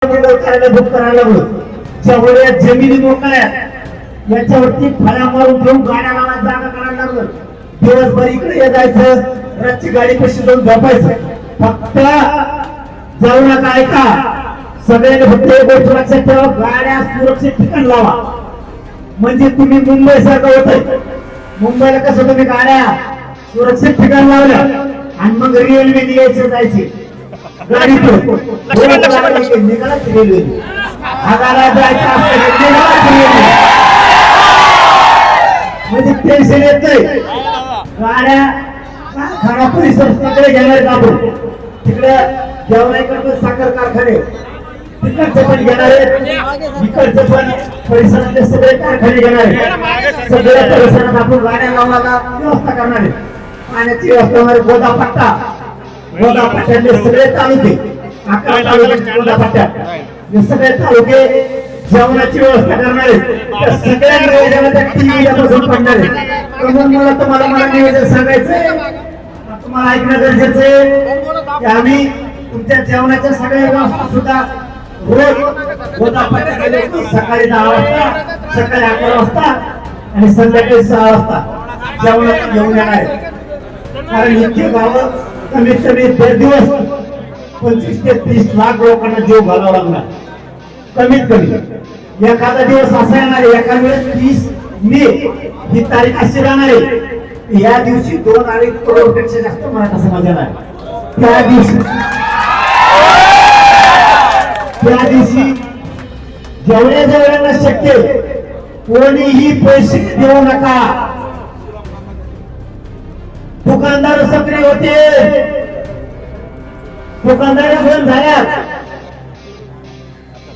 Book करायला लागलो. जेवढ्या जमिनी मोकळ्या याच्यावरती फळ्या मारून घेऊन गाड्या लावायला जागा करायला लागलो. दिवसभर इकडे जायचं, रातची गाडी कशी जाऊन झोपायचं. फक्त जाऊ नका, ऐका सगळ्यांनी फक्त एक गोष्ट लक्षात ठेवा, गाड्या सुरक्षित ठिकाण लावा. म्हणजे तुम्ही मुंबई सारखं होत. मुंबईला कसं तुम्ही गाड्या सुरक्षित ठिकाण लावल्या आणि मग रेल्वे यायचं जायचे गाडी निघाला रेल्वे आगाला जायचं असतं म्हणजे टेन्शन येत नाही. गाड्या खाना परिसर तिकडे घेणार आपण, तिकडे जेवणाकडे साखर कारखाने तिकडचे पण घेणार आहेत, इकडचे पण परिसरातले सगळे कारखाने घेणार आहेत. सगळ्या परिसरात आपण गाड्या लावण्याला व्यवस्था करणार आहे. पाण्याची व्यवस्था गोदा पट्ट्यातले सगळे तालुके, 11 तालुके गोदा पट्ट्यात सगळे तालुके जेवणाची व्यवस्था करणार आहेत. त्या सगळ्या नियोजनाच्या टीव्हीला बसून पडणार आहे. म्हणून मला नियोजन सांगायचंय, तुम्हाला ऐकणं गरजेचं आहे की आम्ही तुमच्या जेवणाच्या सगळ्या व्यवस्था सुद्धा रोज गोदा पट्ट्यामध्ये सकाळी 10 वाजता, सकाळी 11 वाजता आणि संध्याकाळी 6 वाजता जेवणाचं घेऊन येणार आहे. कारण इतके गावं कमीत कमी दर दिवस 25 ते 30 लाख लोकांना जीव घालावा लागणार. कमीत कमी एखादा दिवस असा येणार आहे, एका वेळेस 30 मे ही तारीख अशी राहणार आहे. या दिवशी 2-2.5 करोडपेक्षा जास्त मराठा समाज येणार. त्या दिवशी जेवढ्या जेवढ्यांना शक्य कोणीही पैसे देऊ नका. दुकानदार सक्रिय होते, दुकानदार बंद झाल्या.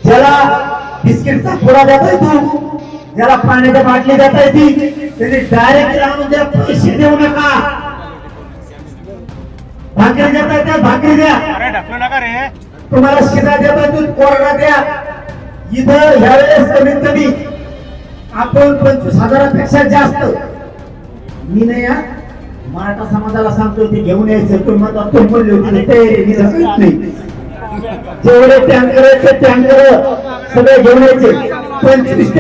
ज्याला बिस्किटचा पुडा देता येतो, ज्याला पाण्याच्या बाटली देता येते, त्यांनी डायरेक्ट आणून द्या, पैसे देऊ नका. भाकरी देता येतात भाकरी द्या, तुम्हाला शिरा देता येतो कोरडा द्या. इथं ह्यावेळेस कमीत कमी आपण 25,000पेक्षा जास्त, मी नाही मराठा समाजाला सांगतो ते घेऊन यायचं. तुम्ही बोलले होते तयारी नाही. जेवढे टँकर आहेत ते टँकर सगळे घेऊन यायचे. 25